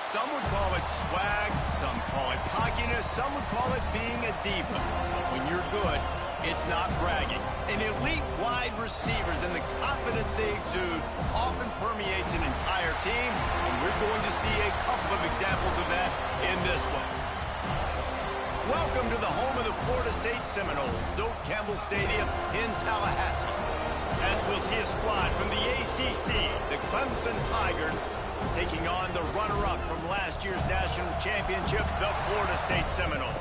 Some would call it swag, some call it cockiness, some would call it being a diva. But when you're good, it's not bragging. And elite wide receivers and the confidence they exude often permeates an entire team, and we're going to see a couple of examples of that in this one. Welcome to the home of the Florida State Seminoles, Doak Campbell Stadium in Tallahassee. As we'll see a squad from the ACC, the Clemson Tigers, taking on the runner-up from last year's national championship, the Florida State Seminoles.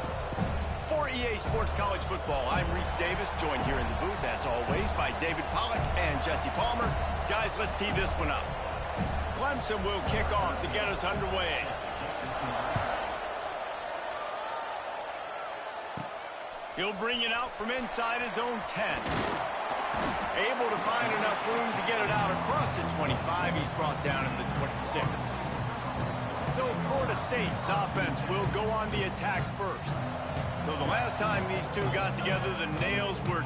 For EA Sports College Football, I'm Reese Davis, joined here in the booth, as always, by David Pollack and Jesse Palmer. Guys, let's tee this one up. Clemson will kick off to get us underway. He'll bring it out from inside his own 10. Able to find enough room to get it out across the 25. He's brought down at the 26. So Florida State's offense will go on the attack first. So the last time these two got together, the nails were...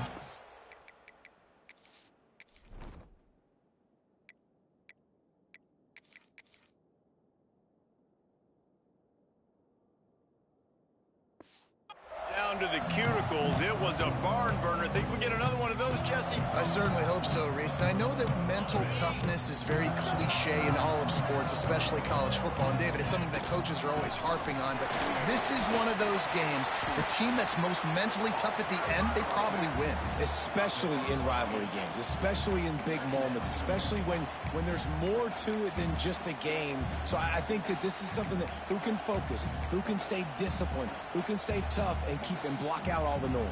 down to the cuticles. It was a barn burner. Think we get another one of those, Jesse? I certainly hope so, Reese. And I know that mental toughness is very cliche in all of sports, especially college football. And David, it's something that coaches are always harping on. But this is one of those games, the team that's most mentally tough at the end, they probably win. Especially in rivalry games, especially in big moments, especially when there's more to it than just a game. So I think that this is something that who can focus, who can stay disciplined, who can stay tough and keep and block out all the noise.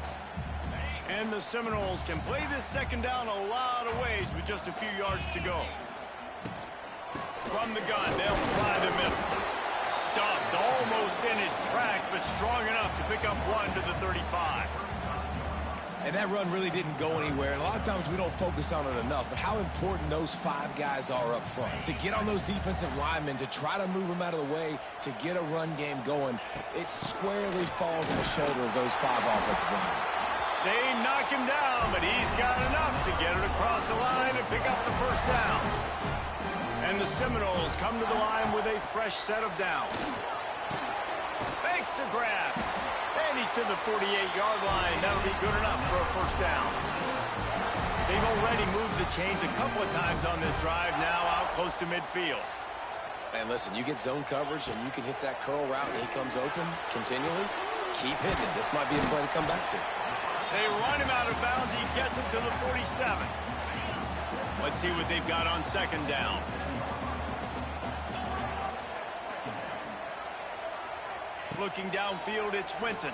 And the Seminoles can play this second down a lot of ways with just a few yards to go. From the gun, they'll try the middle. Stuffed almost in his tracks, but strong enough to pick up one to the 35. And that run really didn't go anywhere. And a lot of times we don't focus on it enough, but how important those five guys are up front. To get on those defensive linemen, to try to move them out of the way, to get a run game going, it squarely falls on the shoulder of those five offensive linemen. They knock him down, but he's got enough to get it across the line and pick up the first down. And the Seminoles come to the line with a fresh set of downs. Makes the grab. And he's to the 48-yard line. That'll be good enough for a first down. They've already moved the chains a couple of times on this drive, now out close to midfield. And listen, you get zone coverage and you can hit that curl route and he comes open continually. Keep hitting it. This might be a play to come back to. They run him out of bounds. He gets it to the 47. Let's see what they've got on second down. Looking downfield, it's Winton.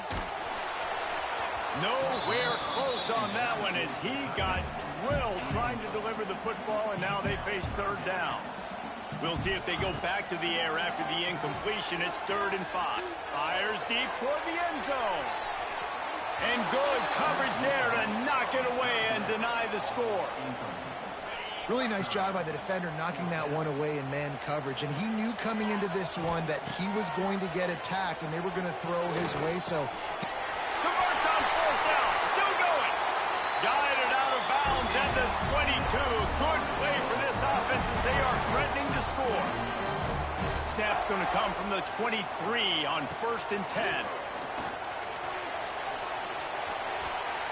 Nowhere close on that one as he got drilled trying to deliver the football, and now they face third down. We'll see if they go back to the air after the incompletion. It's 3rd and 5. Fires deep toward the end zone. And good coverage there to knock it away and deny the score. Really nice job by the defender knocking that one away in man coverage. And he knew coming into this one that he was going to get attacked and they were going to throw his way. So converts on 4th down. Still going. Guided out of bounds at the 22. Good play for this offense as they are threatening to score. Snap's going to come from the 23 on 1st and 10.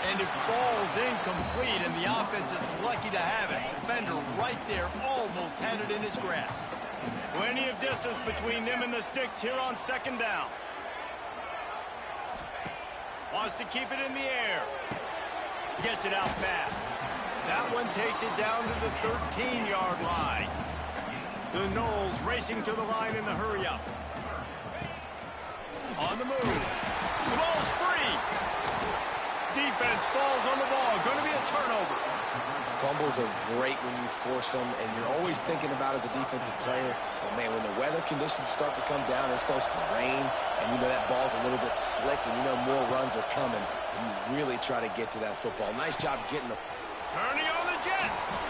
And it falls incomplete, and the offense is lucky to have it. Defender right there almost had it in his grasp. Plenty of distance between them and the sticks here on second down. Wants to keep it in the air. Gets it out fast. That one takes it down to the 13-yard line. The Noles racing to the line in the hurry-up. On the move. The ball's free. Defense falls on the ball. Going to be a turnover. Fumbles are great when you force them, and you're always thinking about as a defensive player, but man, when the weather conditions start to come down, it starts to rain, and you know that ball's a little bit slick, and you know more runs are coming, and you really try to get to that football. Nice job getting the... Turning on the Jets.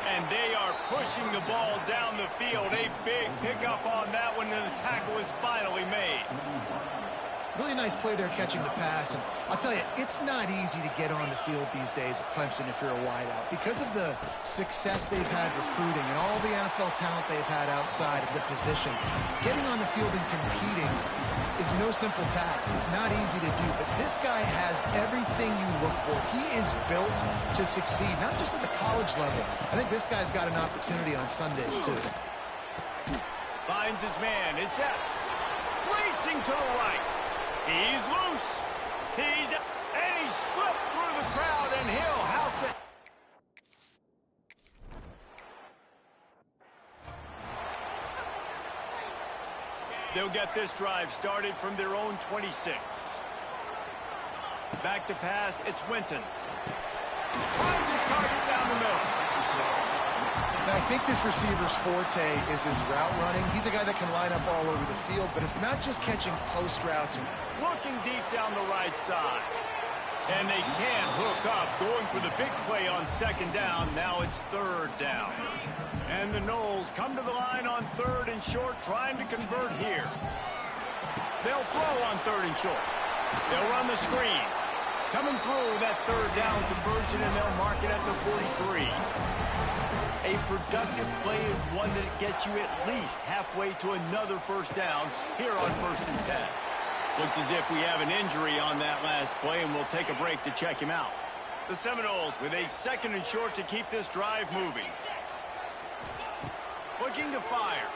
And they are pushing the ball down the field. A big pickup on that one, and the tackle is finally made. Really nice play there catching the pass. And I'll tell you, it's not easy to get on the field these days at Clemson if you're a wideout. Because of the success they've had recruiting and all the NFL talent they've had outside of the position, getting on the field and competing is no simple task. It's not easy to do, but this guy has everything you look for. He is built to succeed, not just at the college level. I think this guy's got an opportunity on Sundays, too. Finds his man. It's Epps. Racing to the right. He's loose. And he slipped through the crowd, and he'll house it. They'll get this drive started from their own 26. Back to pass, it's Winton. Finds his target down the middle. Now, I think this receiver's forte is his route running. He's a guy that can line up all over the field, but it's not just catching post routes. Looking deep down the right side. And they can't hook up. Going for the big play on second down. Now it's third down. And the Noles come to the line on third and short, trying to convert here. They'll throw on third and short. They'll run the screen. Coming through that third down conversion, and they'll mark it at the 43. A productive play is one that gets you at least halfway to another first down here on 1st and 10. Looks as if we have an injury on that last play, and we'll take a break to check him out. The Seminoles with a second and short to keep this drive moving. Looking to fire.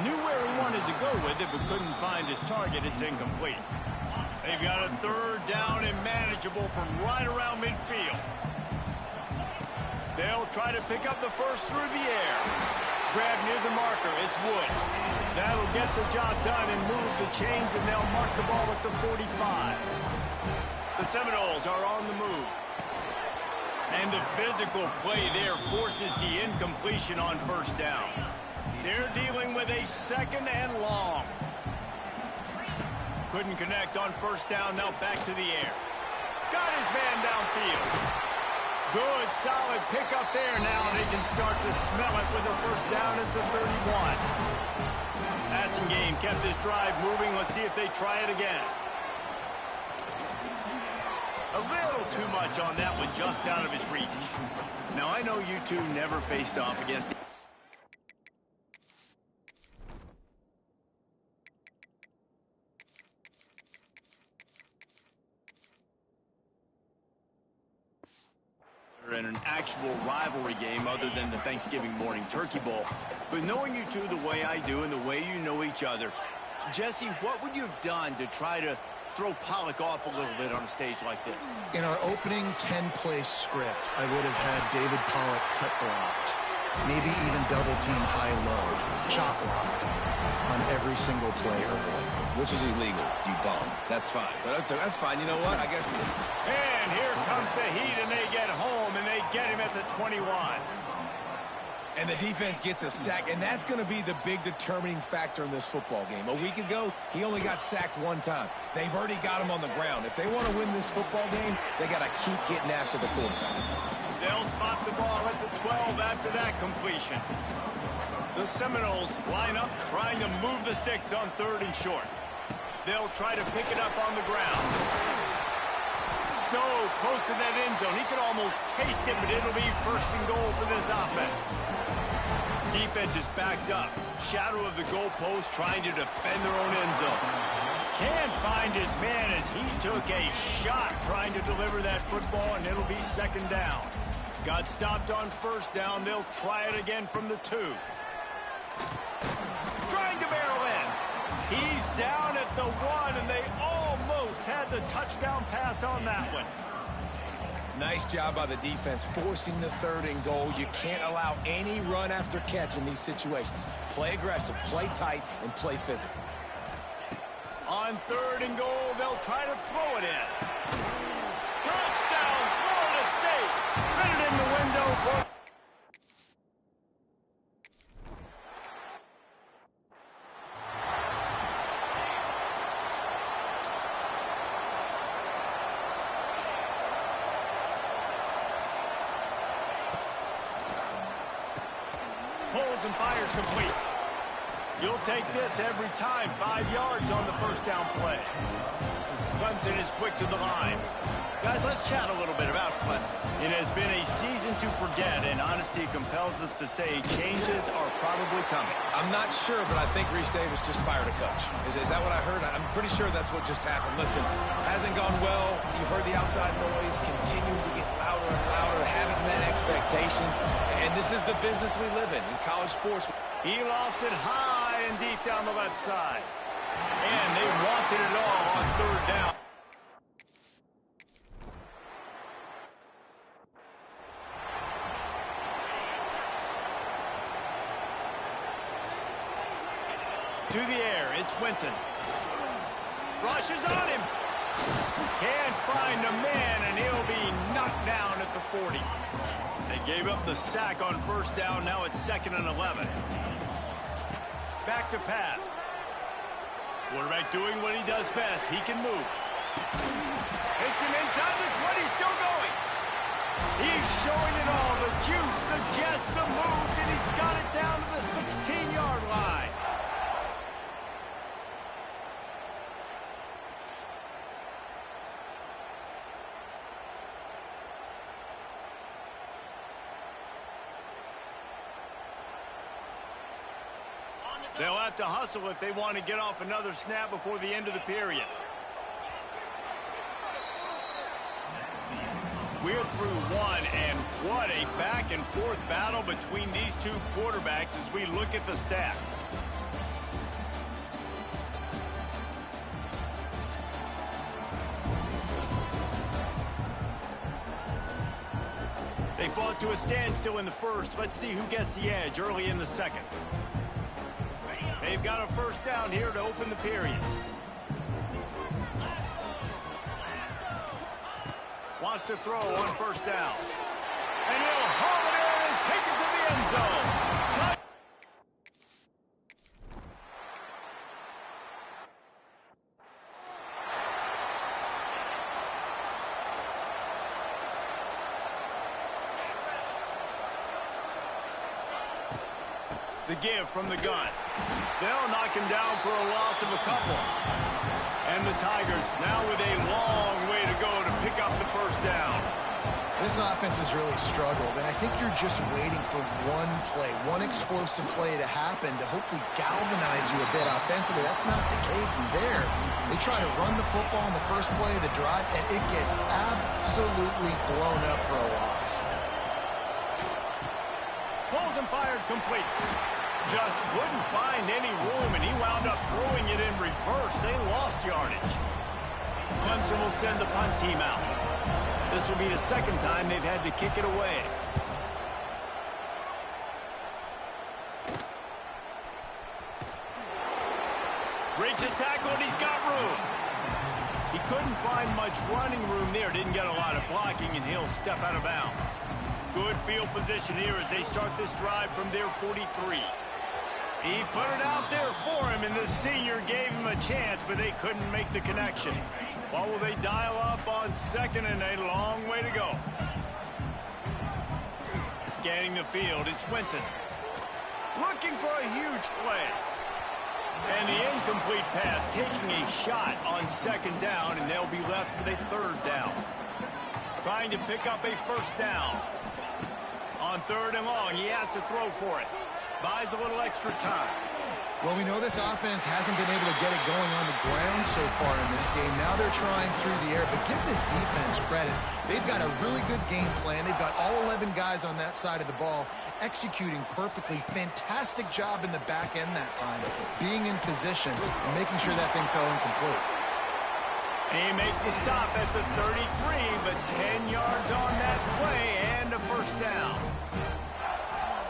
Knew where he wanted to go with it, but couldn't find his target. It's incomplete. They've got a third down and manageable from right around midfield. They'll try to pick up the first through the air. Grab near the marker. It's Wood. That'll get the job done and move the chains, and they'll mark the ball at the 45. The Seminoles are on the move. And the physical play there forces the incompletion on first down. They're dealing with a second and long. Couldn't connect on first down. Now back to the air. Got his man downfield. Good, solid pickup there now, and they can start to smell it with a first down at the 31. Passing game kept this drive moving. Let's see if they try it again. A little too much on that one, just out of his reach. Now, I know you two never faced off against... in an actual rivalry game other than the Thanksgiving morning turkey bowl. But knowing you two the way I do and the way you know each other, Jesse, what would you have done to try to throw Pollock off a little bit on a stage like this? In our opening 10-play script, I would have had David Pollock cut blocked, maybe even double team high-low, chop blocked on every single play early. Which is illegal, you bum. That's fine. But that's fine. You know what? I guess... And here comes the Heat, and they get home, and they get him at the 21. And the defense gets a sack, and that's going to be the big determining factor in this football game. A week ago, he only got sacked one time. They've already got him on the ground. If they want to win this football game, they got to keep getting after the quarterback. They'll spot the ball at the 12 after that completion. The Seminoles line up, trying to move the sticks on third and short. They'll try to pick it up on the ground. So close to that end zone. He could almost taste it, but it'll be first and goal for this offense. Defense is backed up. Shadow of the goalpost, trying to defend their own end zone. Can't find his man as he took a shot trying to deliver that football, and it'll be second down. Got stopped on first down. They'll try it again from the 2. Trying to barrel in. He's down at the 1, and they almost had the touchdown pass on that one. Nice job by the defense forcing the third and goal. You can't allow any run after catch in these situations. Play aggressive, play tight, and play physical. On third and goal, they'll try to throw it in. Touchdown, Florida State. Fit it in the window for... Pulls and fires complete. You'll take this every time. 5 yards on the first down play. Clemson is quick to the line. Guys, let's chat a little bit about Clemson. It has been a season to forget, and honesty compels us to say changes are probably coming. I'm not sure, but I think Reese Davis just fired a coach. Is that what I heard? I'm pretty sure that's what just happened. Listen, hasn't gone well. You've heard the outside noise continuing to get louder and louder. Haven't met expectations. And this is the business we live in college sports. He lofted high and deep down the left side. And they wanted it all on third down. To the air, it's Winton. Rushes on him. Can't find a man, and he'll be knocked down at the 40. They gave up the sack on first down. Now it's 2nd and 11. Back to pass. Quarterback doing what he does best. He can move. Hits him inside the 20, still going. He's showing it all. The juice, the jets, the moves, and he's got it down to the 16-yard line. They'll have to hustle if they want to get off another snap before the end of the period. We're through one, and what a back-and-forth battle between these two quarterbacks as we look at the stats. They fought to a standstill in the first. Let's see who gets the edge early in the second. They've got a first down here to open the period. Wants to throw on first down. And he'll haul it in and take it to the end zone. The give from the gun. They'll knock him down for a loss of a couple. And the Tigers now with a long way to go to pick up the first down. This offense has really struggled, and I think you're just waiting for one play, one explosive play to happen to hopefully galvanize you a bit offensively. That's not the case in there. They try to run the football in the first play of the drive, and it gets absolutely blown up for a loss. Pulls and fired complete. Just couldn't find any room, and he wound up throwing it in reverse. They lost yardage. Clemson will send the punt team out. This will be the second time they've had to kick it away. Breaks a tackle, and he's got room. He couldn't find much running room there. Didn't get a lot of blocking, and he'll step out of bounds. Good field position here as they start this drive from their 43. He put it out there for him, and the senior gave him a chance, but they couldn't make the connection. What will they dial up on second, and a long way to go? Scanning the field, it's Winton. Looking for a huge play. And the incomplete pass, taking a shot on second down, and they'll be left with a third down. Trying to pick up a first down. On third and long, he has to throw for it. Buys a little extra time. Well, we know this offense hasn't been able to get it going on the ground so far in this game. Now they're trying through the air, but give this defense credit. They've got a really good game plan. They've got all 11 guys on that side of the ball executing perfectly. Fantastic job in the back end that time, being in position and making sure that thing fell incomplete. He makes the stop at the 33, but 10 yards on that play and a first down.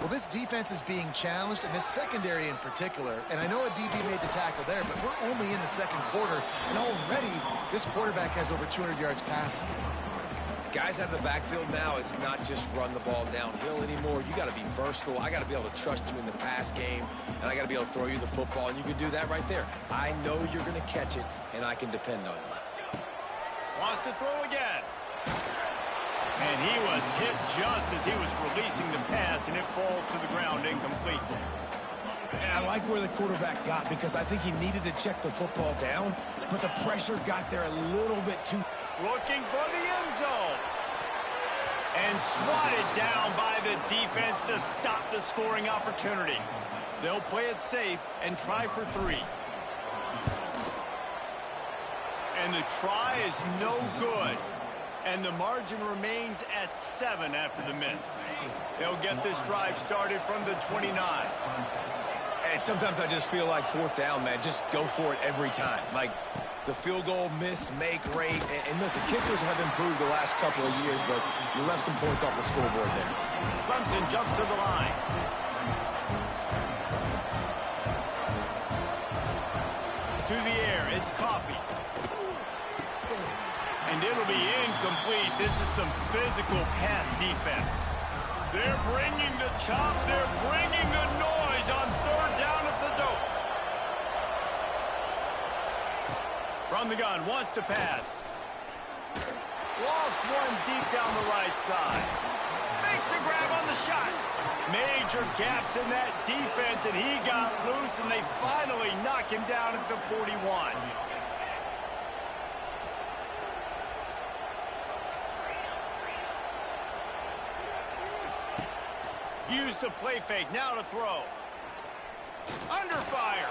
Well, this defense is being challenged, and this secondary in particular. And I know a DB made the tackle there, but we're only in the second quarter, and already this quarterback has over 200 yards passing. Guys out of the backfield now, it's not just run the ball downhill anymore. You got to be versatile. I got to be able to trust you in the pass game, and I got to be able to throw you the football, and you can do that right there. I know you're going to catch it, and I can depend on you. Wants to throw again. And he was hit just as he was releasing the pass, and it falls to the ground incomplete. And I like where the quarterback got because I think he needed to check the football down, but the pressure got there a little bit too. Looking for the end zone. And swatted down by the defense to stop the scoring opportunity. They'll play it safe and try for 3. And the try is no good. And the margin remains at 7 after the miss. They'll get this drive started from the 29. And sometimes I just feel like 4th down, man. Just go for it every time. Like the field goal miss, make rate. And listen, kickers have improved the last couple of years, but you left some points off the scoreboard there. Clemson jumps to the line. To the air, it's Coffee. And it'll be incomplete. This is some physical pass defense. They're bringing the chop. They're bringing the noise on 3rd down at the dope. From the gun, wants to pass. Lost one deep down the right side. Makes a grab on the shot. Major gaps in that defense, and he got loose, and they finally knock him down at the 41. Use the play fake, now to throw. Under fire.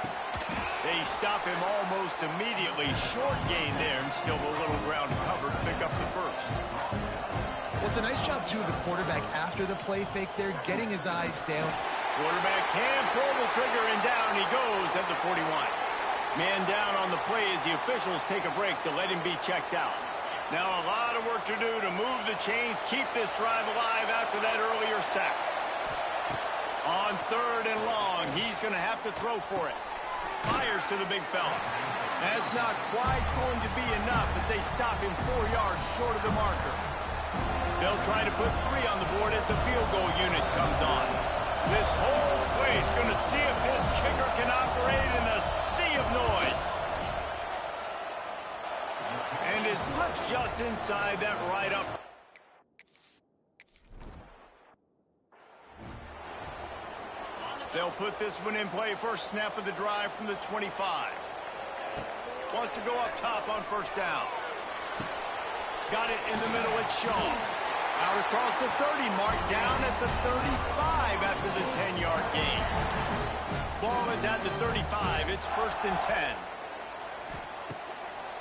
They stop him almost immediately. Short gain there, and still a little ground cover to pick up the first. Well, it's a nice job, too, of the quarterback after the play fake there, getting his eyes down. Quarterback can pull the trigger, and down he goes at the 41. Man down on the play as the officials take a break to let him be checked out. Now a lot of work to do to move the chains, keep this drive alive after that earlier sack. On 3rd and long, he's going to have to throw for it. Fires to the big fella. That's not quite going to be enough as they stop him 4 yards short of the marker. They'll try to put 3 on the board as the field goal unit comes on. This whole place going to see if this kicker can operate in a sea of noise. And it slips just inside that right up. They'll put this one in play. First snap of the drive from the 25. Wants to go up top on 1st down. Got it in the middle. It's Shaw. Out across the 30 mark, down at the 35 after the 10-yard gain. Ball is at the 35. It's 1st and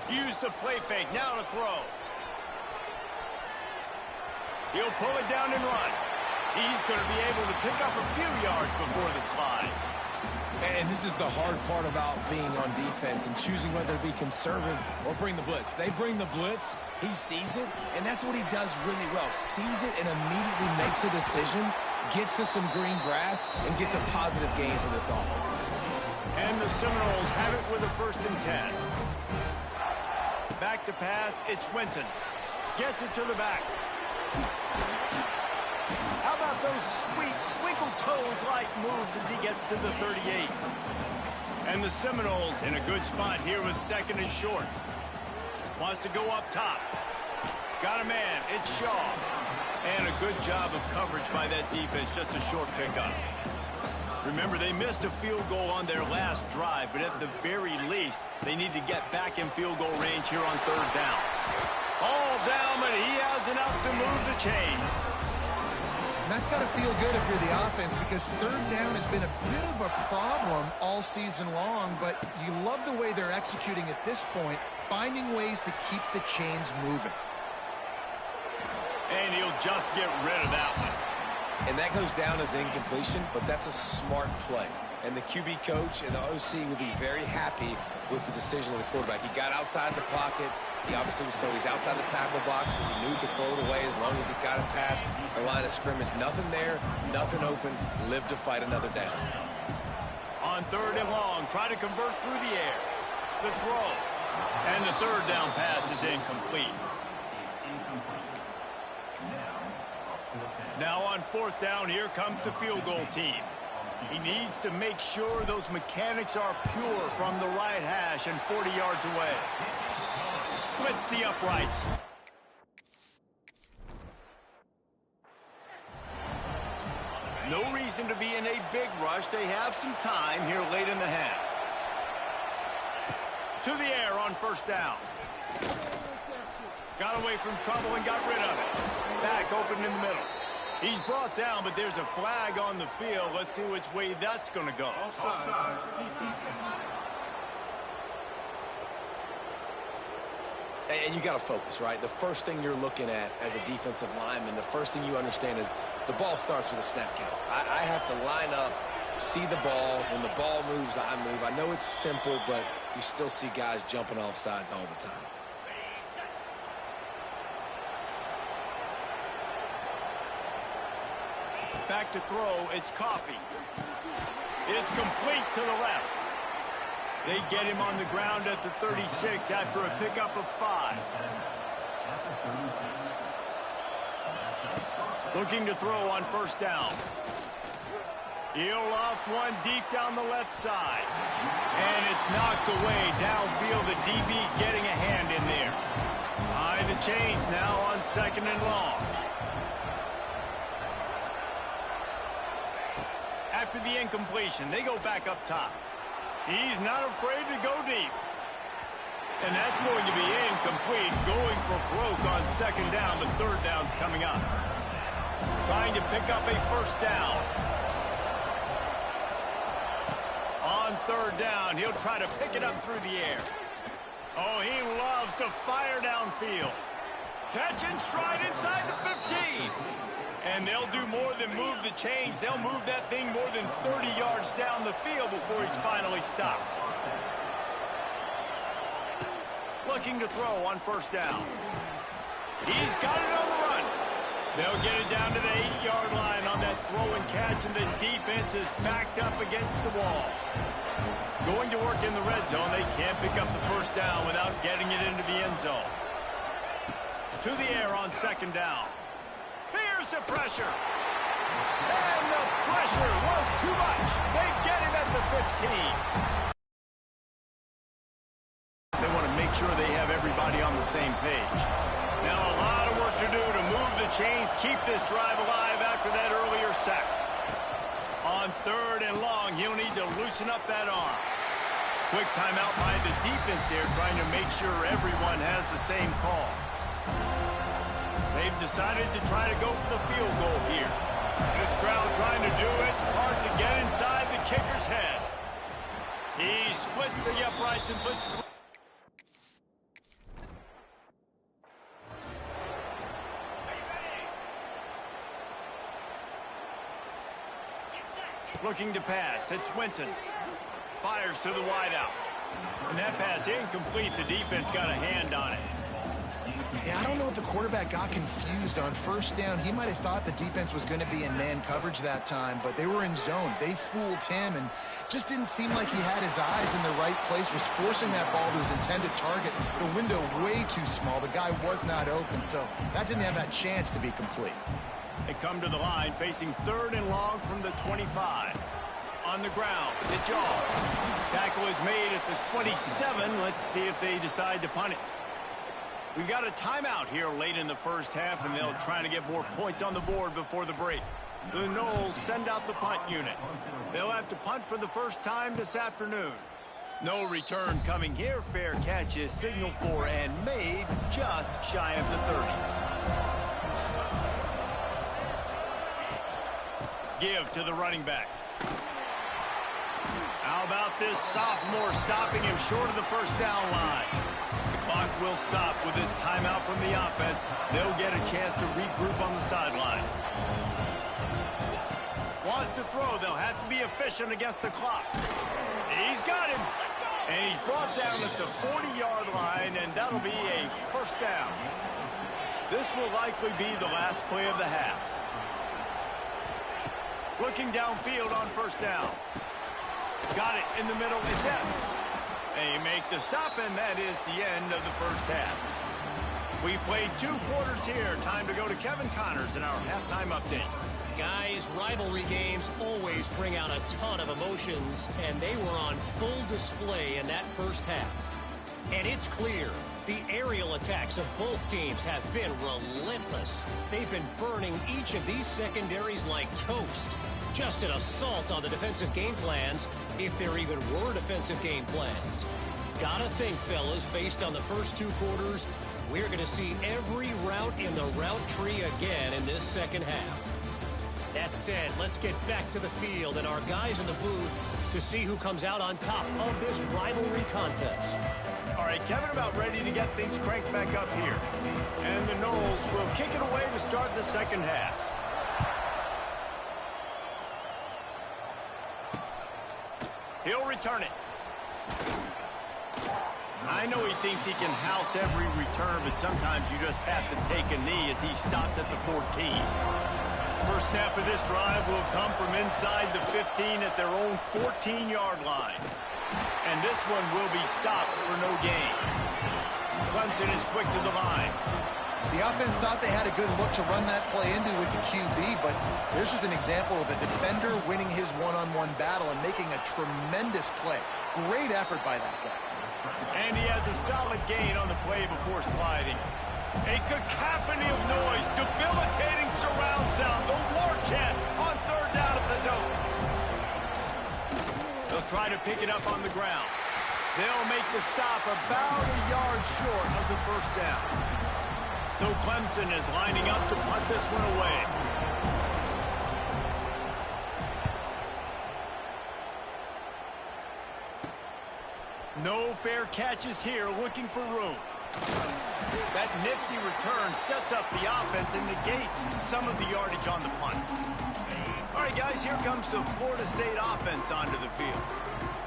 10. Use the play fake. Now to throw. He'll pull it down and run. He's going to be able to pick up a few yards before the slide. And this is the hard part about being on defense and choosing whether to be conservative or bring the blitz. They bring the blitz, he sees it, and that's what he does really well. Sees it and immediately makes a decision, gets to some green grass, and gets a positive gain for this offense. And the Seminoles have it with a 1st and 10. Back to pass, it's Winton. Gets it to the back. How about those sweet twinkle toes-like moves as he gets to the 38? And the Seminoles in a good spot here with 2nd and short. Wants to go up top. Got a man. It's Shaw. And a good job of coverage by that defense. Just a short pickup. Remember, they missed a field goal on their last drive, but at the very least, they need to get back in field goal range here on 3rd down. All down, but he has enough to move the chains. And that's got to feel good if you're the offense, because 3rd down has been a bit of a problem all season long, but you love the way they're executing at this point, finding ways to keep the chains moving. And he'll just get rid of that one. And that goes down as incompletion, but that's a smart play. And the QB coach and the OC will be very happy with the decision of the quarterback. He got outside the pocket. He obviously was so he's outside the tackle boxes. He knew he could throw it away as long as he got it past the line of scrimmage. Nothing there, nothing open. Live to fight another down. On 3rd and long, try to convert through the air. The throw. And the 3rd down pass is incomplete. Now on 4th down, here comes the field goal team. He needs to make sure those mechanics are pure from the right hash and 40 yards away. Splits the uprights. No reason to be in a big rush. They have some time here late in the half. To the air on first down. Got away from trouble and got rid of it. Back open in the middle. He's brought down, but there's a flag on the field. Let's see which way that's going to go. And you got to focus, right? The first thing you're looking at as a defensive lineman, the first thing you understand is the ball starts with a snap count. I have to line up, see the ball. When the ball moves, I move. I know it's simple, but you still see guys jumping off sides all the time. Back to throw, it's Coffee. It's complete to the left. They get him on the ground at the 36 after a pickup of 5. Looking to throw on first down. He'll loft one deep down the left side. And it's knocked away downfield. The DB getting a hand in there. Behind the chains now on 2nd and long. After the incompletion, they go back up top. He's not afraid to go deep. And that's going to be incomplete. Going for broke on 2nd down, but 3rd down's coming up. Trying to pick up a first down. On 3rd down, he'll try to pick it up through the air. Oh, he loves to fire downfield. Catch and stride inside the 15. And they'll do more than move the chains. They'll move that thing more than 30 yards down the field before he's finally stopped. Looking to throw on first down. He's got it on the run. They'll get it down to the 8-yard line on that throw and catch, and the defense is backed up against the wall. Going to work in the red zone. They can't pick up the first down without getting it into the end zone. To the air on 2nd down. Here's the pressure. And the pressure was too much. They get him at the 15. They want to make sure they have everybody on the same page. Now a lot of work to do to move the chains, keep this drive alive after that earlier sack. On 3rd and long, he'll need to loosen up that arm. Quick timeout by the defense there, trying to make sure everyone has the same call. They've decided to try to go for the field goal here. This crowd trying to do its part to get inside the kicker's head. He splits the uprights and puts through. Looking to pass. It's Winton. Fires to the wideout. And that pass incomplete. The defense got a hand on it. Yeah, I don't know if the quarterback got confused on first down. He might have thought the defense was going to be in man coverage that time, but they were in zone. They fooled him and just didn't seem like he had his eyes in the right place, was forcing that ball to his intended target. The window way too small. The guy was not open, so that didn't have that chance to be complete. They come to the line facing 3rd and long from the 25. On the ground, it's all. Tackle is made at the 27. Let's see if they decide to punt it. We got a timeout here late in the first half, and they'll try to get more points on the board before the break. The Noles send out the punt unit. They'll have to punt for the first time this afternoon. No return coming here. Fair catch is signaled for and made just shy of the 30. Give to the running back. How about this sophomore stopping him short of the first down line? The clock will stop with this timeout from the offense. They'll get a chance to regroup on the sideline. Wants to throw. They'll have to be efficient against the clock. He's got him. And he's brought down at the 40-yard line, and that'll be a first down. This will likely be the last play of the half. Looking downfield on first down. Got it in the middle. It's Evans. They make the stop, and that is the end of the first half. We played 2 quarters here. Time to go to Kevin Connors in our halftime update. Guys, rivalry games always bring out a ton of emotions, and they were on full display in that first half. And it's clear The aerial attacks of both teams have been relentless. They've been burning each of these secondaries like toast. Just an assault on the defensive game plans, if there even were defensive game plans. Gotta think, fellas, based on the first 2 quarters, we're going to see every route in the route tree again in this second half. That said, let's get back to the field and our guys in the booth to see who comes out on top of this rivalry contest. All right, Kevin, about ready to get things cranked back up here. And the Noles will kick it away to start the second half. He'll return it. I know he thinks he can house every return, but sometimes you just have to take a knee as he stopped at the 14. First snap of this drive will come from inside the 15 at their own 14-yard line. And this one will be stopped for no gain. Clemson is quick to the line. The offense thought they had a good look to run that play into with the QB, but there's just an example of a defender winning his one-on-one battle and making a tremendous play. Great effort by that guy. And he has a solid gain on the play before sliding. A cacophony of noise, debilitating surround sound, the war chant on third down at the dope. They'll try to pick it up on the ground. They'll make the stop about a yard short of the first down. So Clemson is lining up to punt this one away. No fair catches here, looking for room. That nifty return sets up the offense and negates some of the yardage on the punt. All right, guys, here comes the Florida State offense onto the field.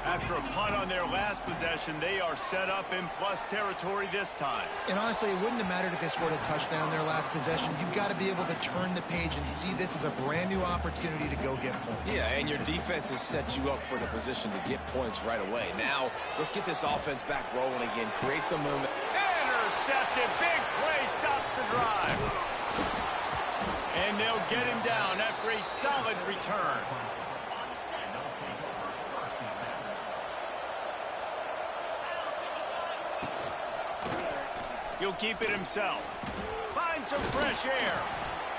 After a punt on their last possession, they are set up in plus territory this time. And honestly, it wouldn't have mattered if they scored a touchdown their last possession. You've got to be able to turn the page and see this as a brand new opportunity to go get points. Yeah, and your defense has set you up for the position to get points right away. Now, let's get this offense back rolling again. Create some movement. Intercepted. Big play stops the drive. And they'll get him down after a solid return. He'll keep it himself. Find some fresh air.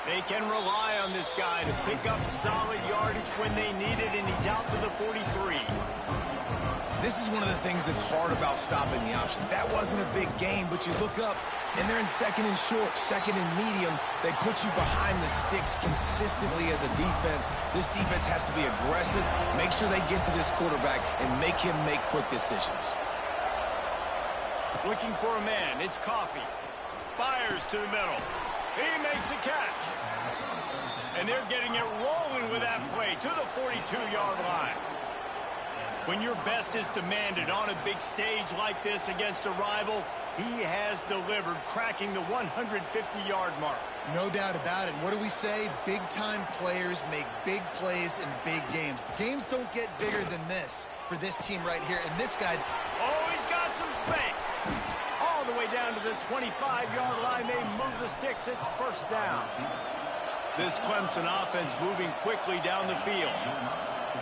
They can rely on this guy to pick up solid yardage when they need it, and he's out to the 43. This is one of the things that's hard about stopping the option. That wasn't a big game, but you look up, and they're in second and short, second and medium. They put you behind the sticks consistently as a defense. This defense has to be aggressive, make sure they get to this quarterback, and make him make quick decisions. Looking for a man. It's Coffee. Fires to the middle. He makes a catch. And they're getting it rolling with that play to the 42-yard line. When your best is demanded on a big stage like this against a rival, he has delivered, cracking the 150-yard mark. No doubt about it. What do we say? Big-time players make big plays in big games. The games don't get bigger than this for this team right here. And this guy... Oh, he's got some space. All the way down to the 25-yard line. They move the sticks. It's first down. This Clemson offense moving quickly down the field.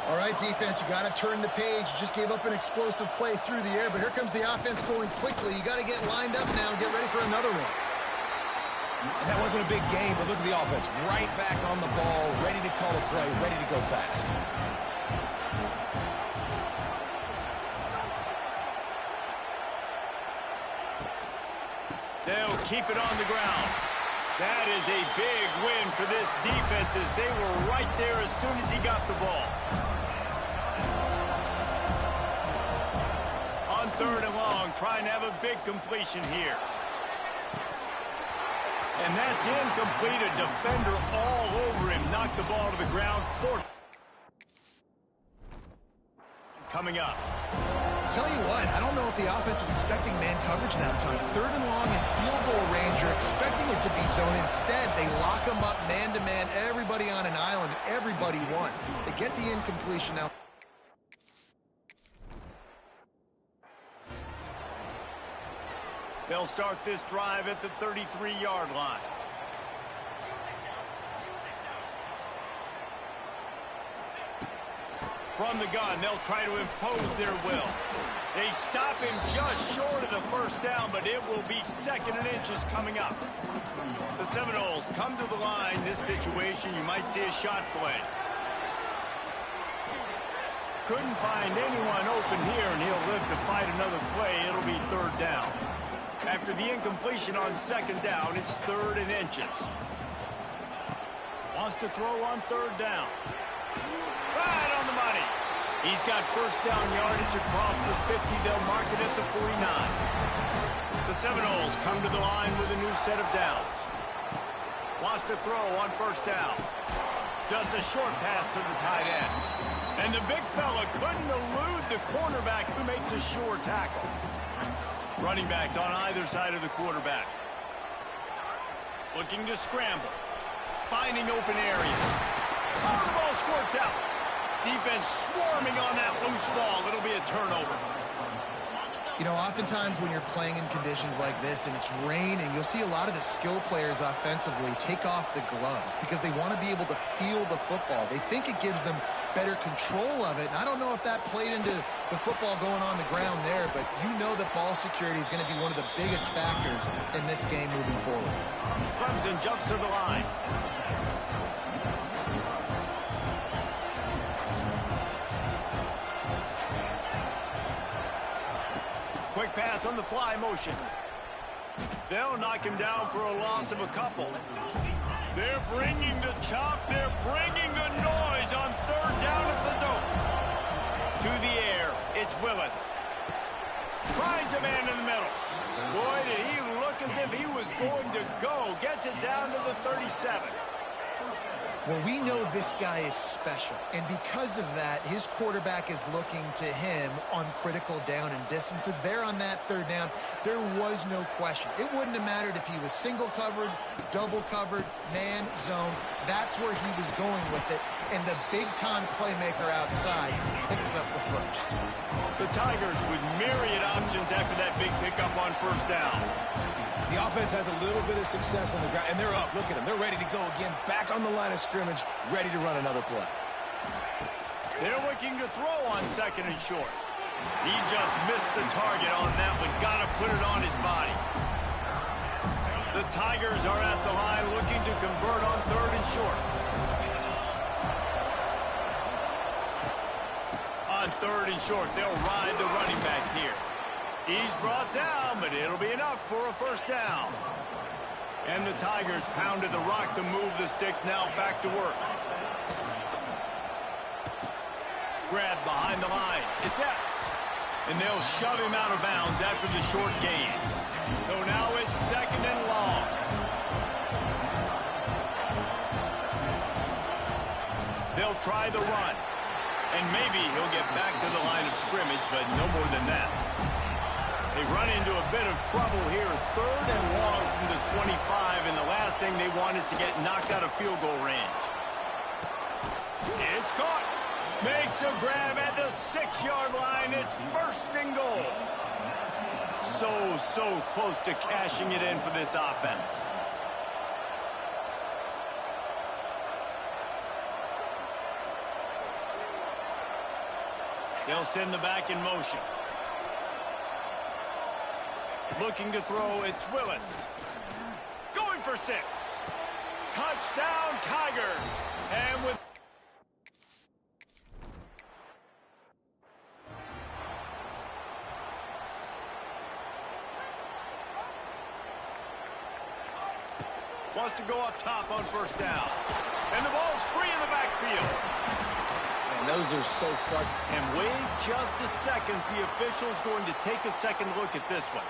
All right, defense, you got to turn the page. You just gave up an explosive play through the air, but here comes the offense going quickly. You got to get lined up now and get ready for another one. And that wasn't a big game, but look at the offense. Right back on the ball, ready to call a play, ready to go fast. They'll keep it on the ground. That is a big win for this defense as they were right there as soon as he got the ball. On third and long, trying to have a big completion here. And that's incomplete. A defender all over him. Knocked the ball to the ground. Fourth. Coming up. Tell you what, I don't know if the offense was expecting man coverage that time. Third and long and field goal range, you're expecting it to be zone. Instead, they lock them up man-to-man, everybody on an island, everybody won. They get the incompletion now. They'll start this drive at the 33-yard line. From the gun, they'll try to impose their will. They stop him just short of the first down, but it will be 2nd and inches coming up. The Seminoles come to the line. This situation, you might see a shot play. Couldn't find anyone open here, and he'll live to fight another play. It'll be 3rd down. After the incompletion on 2nd down, it's 3rd and inches. Wants to throw on 3rd down. Right on the money. He's got first down yardage across the 50. They'll mark it at the 49. The Seminoles come to the line with a new set of downs. Wants to throw on 1st down. Just a short pass to the tight end. And the big fella couldn't elude the cornerback who makes a sure tackle. Running backs on either side of the quarterback. Looking to scramble. Finding open areas. Oh, the ball squirts out. Defense swarming on that loose ball. It'll be a turnover. You know, oftentimes when you're playing in conditions like this and it's raining, you'll see a lot of the skill players offensively take off the gloves because they want to be able to feel the football. They think it gives them better control of it. And I don't know if that played into the football going on the ground there, but you know that ball security is going to be one of the biggest factors in this game moving forward. Clemson jumps to the line. Quick pass on the fly motion. They'll knock him down for a loss of a couple. They're bringing the chop. They're bringing the noise on 3rd down at the dope. To the air, it's Willis. Finds a man in the middle. Boy, did he look as if he was going to go. Gets it down to the 37. Well, we know this guy is special, and because of that, his quarterback is looking to him on critical down and distances. There on that 3rd down, there was no question. It wouldn't have mattered if he was single covered, double covered, man, zone. That's where he was going with it, and the big-time playmaker outside picks up the first. The Tigers with myriad options after that big pickup on 1st down. The offense has a little bit of success on the ground, and they're up. Look at them. They're ready to go again, back on the line of scrimmage, ready to run another play. They're looking to throw on 2nd and short. He just missed the target on that one. Got to put it on his body. The Tigers are at the line looking to convert on 3rd and short. On 3rd and short, they'll ride the running back here. He's brought down, but it'll be enough for a 1st down. And the Tigers pounded the rock to move the sticks. Now back to work. Grab behind the line. It's Epps. And they'll shove him out of bounds after the short gain. So now it's 2nd and long. They'll try the run. And maybe he'll get back to the line of scrimmage, but no more than that. They run into a bit of trouble here. 3rd and long from the 25, and the last thing they want is to get knocked out of field goal range. It's caught. Makes a grab at the 6-yard line. It's 1st and goal. So close to cashing it in for this offense. They'll send the back in motion. Looking to throw, it's Willis. Going for 6. Touchdown, Tigers. And with... Wants to go up top on 1st down. And the ball's free in the backfield. And those are so far. And wait just a second. The official's going to take a second look at this one.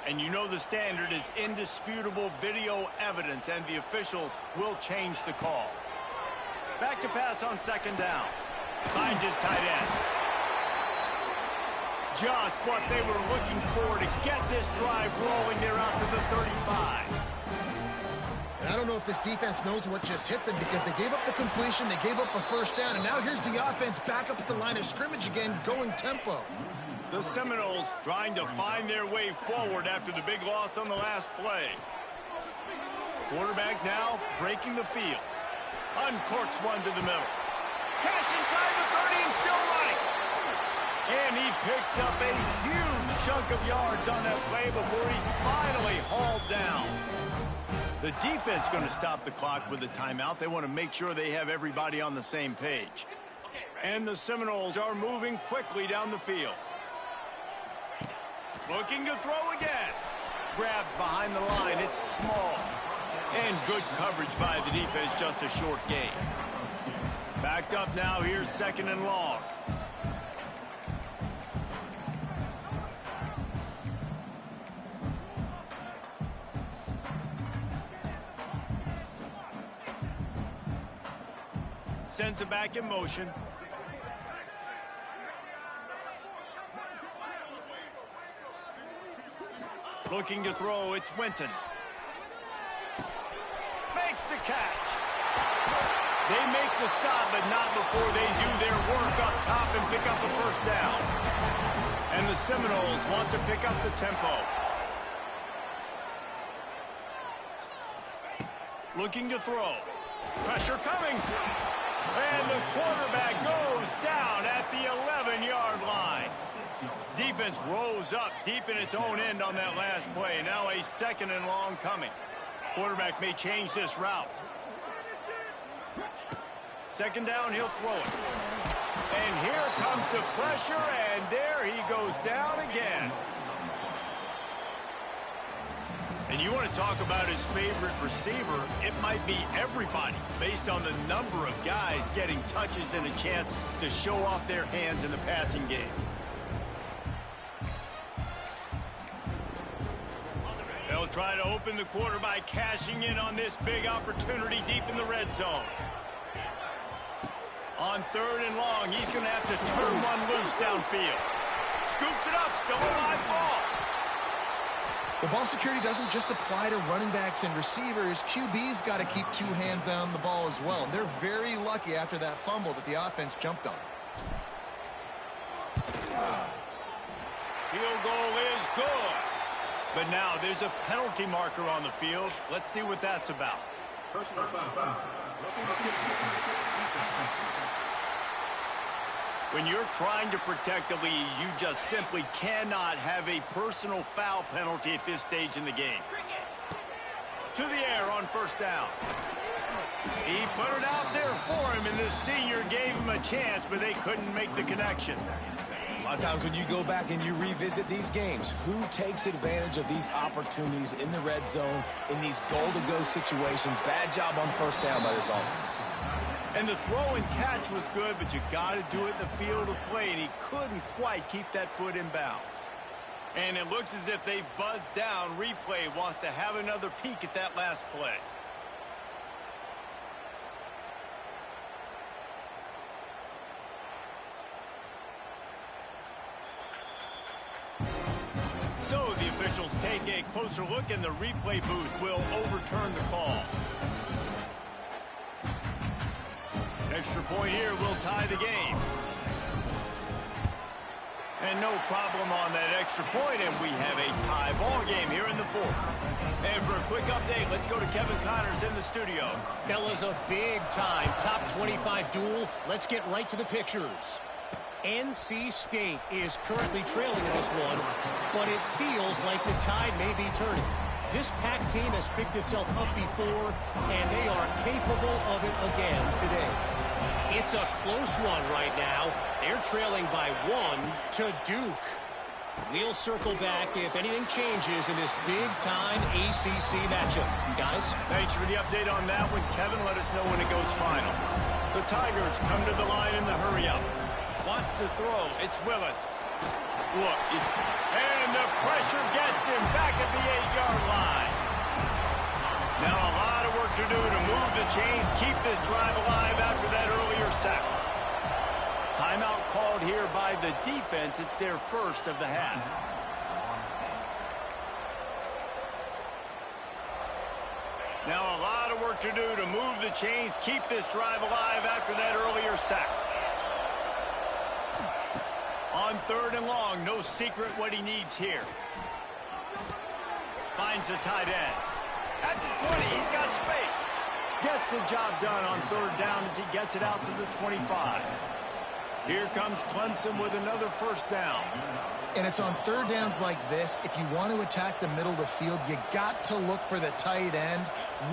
And you know the standard is indisputable video evidence, and the officials will change the call. Back to pass on 2nd down. Finds his tight end. Just what they were looking for to get this drive rolling. They're out to the 35. And I don't know if this defense knows what just hit them because they gave up the completion, they gave up a 1st down, and now here's the offense back up at the line of scrimmage again, going tempo. The Seminoles trying to find their way forward after the big loss on the last play. Quarterback now breaking the field. Uncorks one to the middle. Catch inside the 30 and still running. And he picks up a huge chunk of yards on that play before he's finally hauled down. The defense going to stop the clock with a timeout. They want to make sure they have everybody on the same page. And the Seminoles are moving quickly down the field. Looking to throw again. Grabbed behind the line. It's small. And good coverage by the defense, just a short gain. Backed up now, here's 2nd and long. Sends it back in motion. Looking to throw, it's Winton. Makes the catch. They make the stop, but not before they do their work up top and pick up a first down. And the Seminoles want to pick up the tempo. Looking to throw. Pressure coming. And the quarterback goes down at the 11-yard line. Defense rose up deep in its own end on that last play. Now a 2nd and long coming. Quarterback may change this route. 2nd down, he'll throw it. And here comes the pressure, and there he goes down again. And you want to talk about his favorite receiver, it might be everybody, based on the number of guys getting touches and a chance to show off their hands in the passing game. They'll try to open the quarter by cashing in on this big opportunity deep in the red zone. On 3rd and long, he's going to have to turn one loose downfield. Scoops it up, still a live ball. The ball security doesn't just apply to running backs and receivers. QB's got to keep 2 hands on the ball as well. And they're very lucky after that fumble that the offense jumped on. Field goal is good. But now there's a penalty marker on the field. Let's see what that's about. Personal foul. When you're trying to protect the lead, you just simply cannot have a personal foul penalty at this stage in the game. To the air on 1st down. He put it out there for him, and the senior gave him a chance, but they couldn't make the connection. A lot of times when you go back and you revisit these games, who takes advantage of these opportunities in the red zone, in these goal-to-go situations? Bad job on 1st down by this offense. And the throw and catch was good, but you got to do it in the field of play, and he couldn't quite keep that foot in bounds. And it looks as if they've buzzed down. Replay wants to have another peek at that last play. So the officials take a closer look, and the replay booth will overturn the call. Extra point here will tie the game. And no problem on that extra point, and we have a tie ball game here in the 4th. And for a quick update, let's go to Kevin Connors in the studio. Fellas, a big-time top 25 duel. Let's get right to the pictures. NC State is currently trailing in this one, but it feels like the tide may be turning. This Pac team has picked itself up before, and they are capable of it again today. It's a close one right now. They're trailing by 1 to Duke. We'll circle back if anything changes in this big-time ACC matchup. Guys? Thanks for the update on that one, Kevin. Let us know when it goes final. The Tigers come to the line in the hurry-up. Wants to throw. It's Willis. Look, and the pressure gets him back at the 8-yard line. Now a lot of work to do to move the chains, keep this drive alive after that earlier sack. Timeout called here by the defense. It's their first of the half. Now a lot of work to do to move the chains, keep this drive alive after that earlier sack. On 3rd and long, no secret what he needs here. Finds the tight end. At the 20, he's got Gets the job done on third down as he gets it out to the 25. Here comes Clemson with another first down. And it's on third downs like this. If you want to attack the middle of the field, you got to look for the tight end.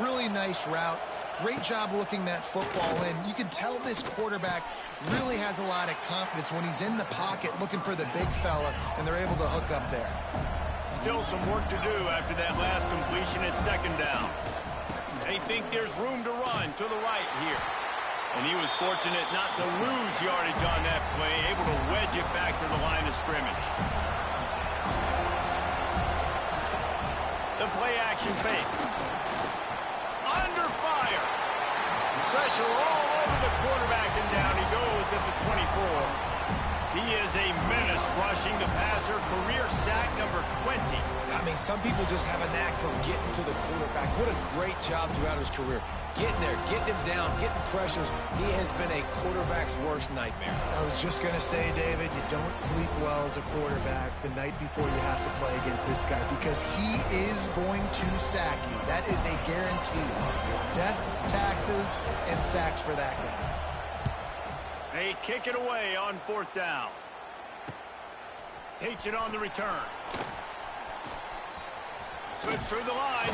Really nice route. Great job looking that football in. You can tell this quarterback really has a lot of confidence when he's in the pocket looking for the big fella, and they're able to hook up there. Still some work to do after that last completion at second down. They think there's room to run to the right here. And he was fortunate not to lose yardage on that play, able to wedge it back to the line of scrimmage. The play action fake. Under fire. Pressure all over the quarterback, and down he goes at the 24. He is a menace rushing the passer, career sack number 20. I mean, some people just have a knack for getting to the quarterback. What a great job throughout his career. Getting there, getting him down, getting pressures. He has been a quarterback's worst nightmare. I was just going to say, David, you don't sleep well as a quarterback the night before you have to play against this guy because he is going to sack you. That is a guarantee. Death, taxes, and sacks for that guy. They kick it away on fourth down. Takes it on the return. Slips through the line.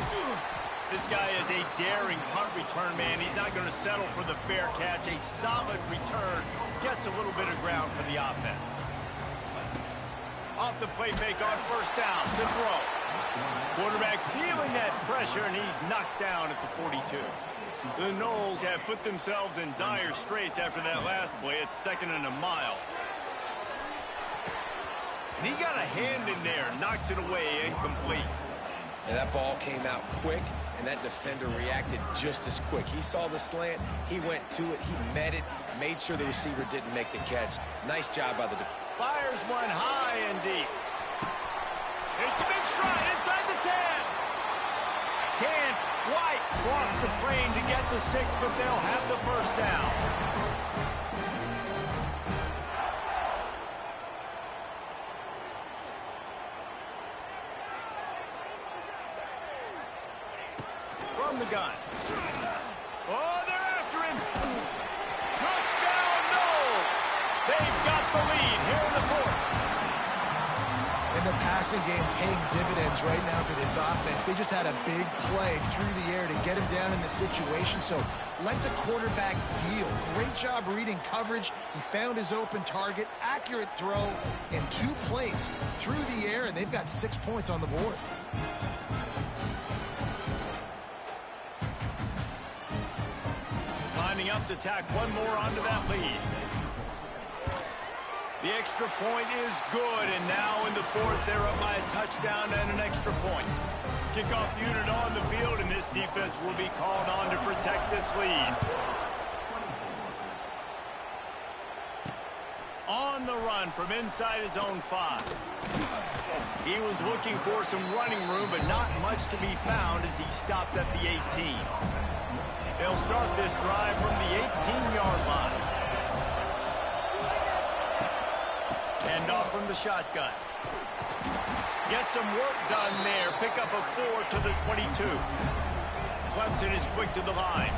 This guy is a daring punt return man. He's not going to settle for the fair catch. A solid return. Gets a little bit of ground for the offense. Off the play fake on first down. The throw. Quarterback feeling that pressure, and he's knocked down at the 42. The Noles have put themselves in dire straits after that last play. It's second and a mile. And he got a hand in there, knocks it away, incomplete. And that ball came out quick, and that defender reacted just as quick. He saw the slant, he went to it, he met it, made sure the receiver didn't make the catch. Nice job by the defender. Fires one high and deep. It's a big stride inside the 10. Can't quite cross the plane to get the 6, but they'll have the first down. From the gun. Oh, they're after him. Touchdown, Noles. They've got the lead here in the fourth. And the passing game paying dividends right now for this offense. They just had a big play through the air to get him down in the situation. So let the quarterback deal. Great job reading coverage. He found his open target. Accurate throw in 2 plays through the air, and they've got 6 points on the board. Lining up to tack one more onto that lead. The extra point is good, and now in the fourth, they're up by a touchdown and an extra point. Kickoff unit on the field, and this defense will be called on to protect this lead. On the run from inside his own 5. He was looking for some running room, but not much to be found as he stopped at the 18. They'll start this drive from the 18-yard line. Hand off from the shotgun. Get some work done there. Pick up a 4 to the 22. Clemson is quick to the line.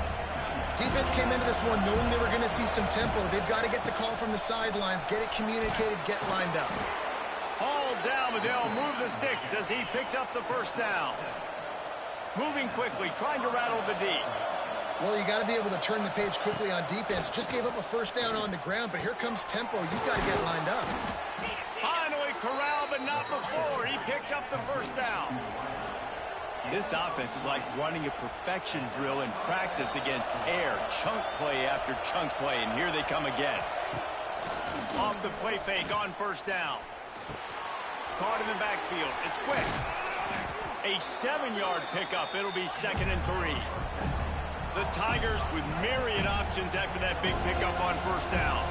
Defense came into this one knowing they were going to see some tempo. They've got to get the call from the sidelines, get it communicated, get lined up. Hauled down, but they'll move the sticks as he picks up the first down. Moving quickly, trying to rattle the D. Well, you got to be able to turn the page quickly on defense. Just gave up a first down on the ground, but here comes tempo. You've got to get lined up. Finally corralled, but not before. He picks up the first down. This offense is like running a perfection drill in practice against air. Chunk play after chunk play, and here they come again. Off the play fake on first down. Caught in the backfield. It's quick. A 7-yard pickup. It'll be second and 3. The Tigers with myriad options after that big pickup on first down.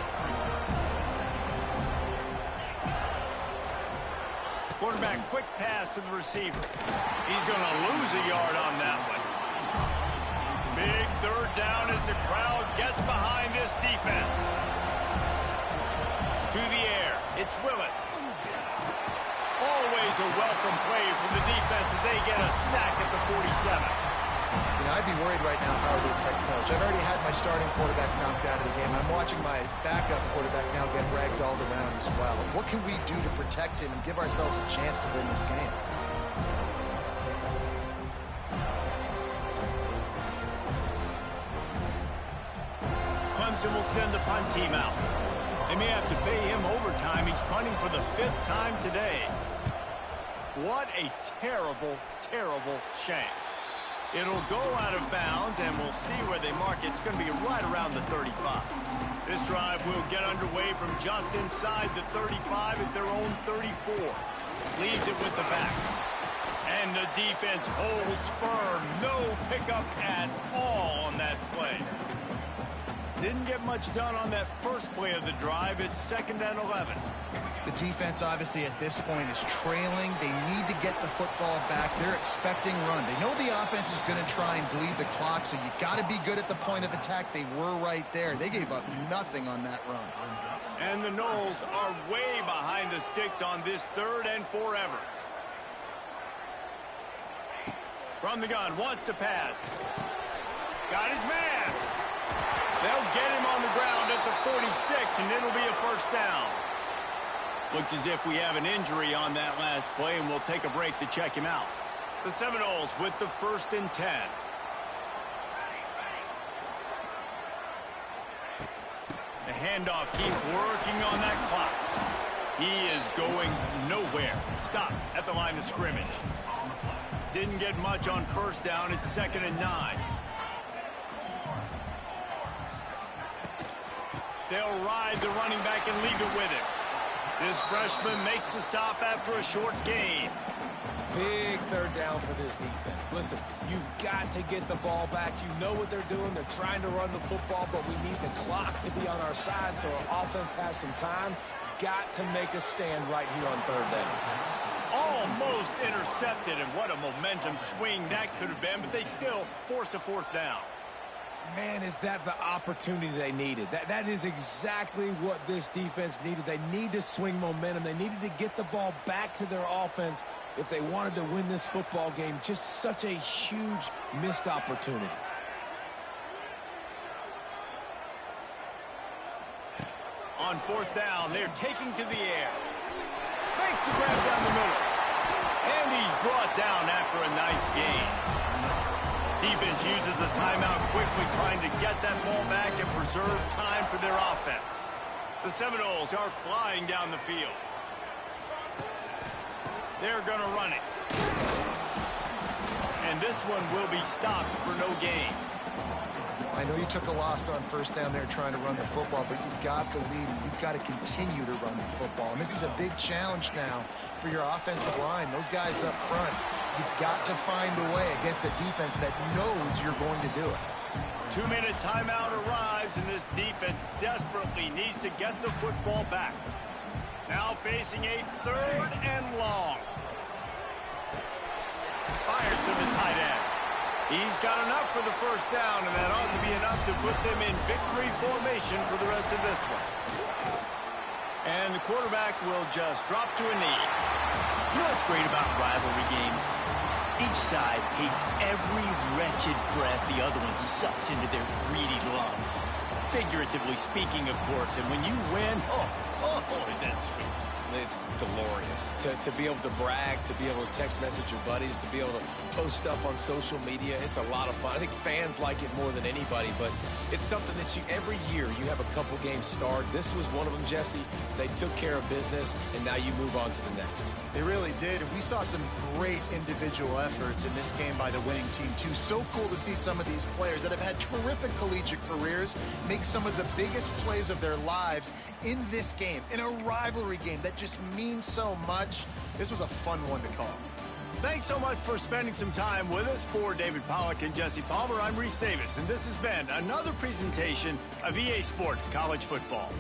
Quarterback quick pass to the receiver. He's going to lose a yard on that one. Big third down as the crowd gets behind this defense. To the air. It's Willis. Always a welcome play for the defense as they get a sack at the 47. You know, I I'd be worried right now if I were this head coach. I've already had my starting quarterback knocked out of the game. I'm watching my backup quarterback now get ragdolled around as well. What can we do to protect him and give ourselves a chance to win this game? Clemson will send the punt team out. They may have to pay him overtime. He's punting for the 5th time today. What a terrible, terrible shank. It'll go out of bounds, and we'll see where they mark it. It's going to be right around the 35. This drive will get underway from just inside the 35 at their own 34. Leaves it with the back. And the defense holds firm. No pickup at all on that play. Didn't get much done on that first play of the drive. It's 2nd and 11. The defense, obviously, at this point is trailing. They need to get the football back. They're expecting run. They know the offense is going to try and bleed the clock, so you got to be good at the point of attack. They were right there. They gave up nothing on that run. And the Noles are way behind the sticks on this 3rd and forever. From the gun, wants to pass. Got his man. They'll get him on the ground at the 46, and it'll be a 1st down. Looks as if we have an injury on that last play, and we'll take a break to check him out. The Seminoles with the 1st and 10. The handoff, keep working on that clock. He is going nowhere. Stop at the line of scrimmage. Didn't get much on 1st down. It's 2nd and 9. They'll ride the running back and leave it with him. This freshman makes the stop after a short gain. Big 3rd down for this defense. Listen, you've got to get the ball back. You know what they're doing. They're trying to run the football, but we need the clock to be on our side so our offense has some time. Got to make a stand right here on 3rd down. Almost intercepted, and what a momentum swing that could have been, but they still force a 4th down. Man, is that the opportunity they needed. That is exactly what this defense needed. They need to swing momentum. They needed to get the ball back to their offense if they wanted to win this football game. Just such a huge missed opportunity. On 4th down, they're taking to the air. Makes the grab down the middle. And he's brought down after a nice gain. Defense uses a timeout quickly, trying to get that ball back and preserve time for their offense. The Seminoles are flying down the field. They're going to run it. And this one will be stopped for no gain. I know you took a loss on 1st down there trying to run the football, but you've got the lead, and you've got to continue to run the football. And this is a big challenge now for your offensive line. Those guys up front, you've got to find a way against a defense that knows you're going to do it. 2-minute timeout arrives, and this defense desperately needs to get the football back. Now facing a 3rd and long. Fires to the tight end. He's got enough for the 1st down, and that ought to be enough to put them in victory formation for the rest of this one. And the quarterback will just drop to a knee. You know what's great about rivalry games? Each side hates every wretched breath the other one sucks into their greedy lungs. Figuratively speaking, of course, and when you win, oh, is that sweet. It's glorious to be able to brag, to be able to text message your buddies, to be able to post stuff on social media. It's a lot of fun. I think fans like it more than anybody, but it's something that every year you have a couple games start. This was one of them, Jesse. They took care of business, and now you move on to the next. They really did, and we saw some great individual efforts in this game by the winning team, too. So cool to see some of these players that have had terrific collegiate careers make some of the biggest plays of their lives in this game, in a rivalry game that just means so much. This was a fun one to call. Thanks so much for spending some time with us. For David Pollack and Jesse Palmer, I'm Reese Davis, and this has been another presentation of EA Sports College Football.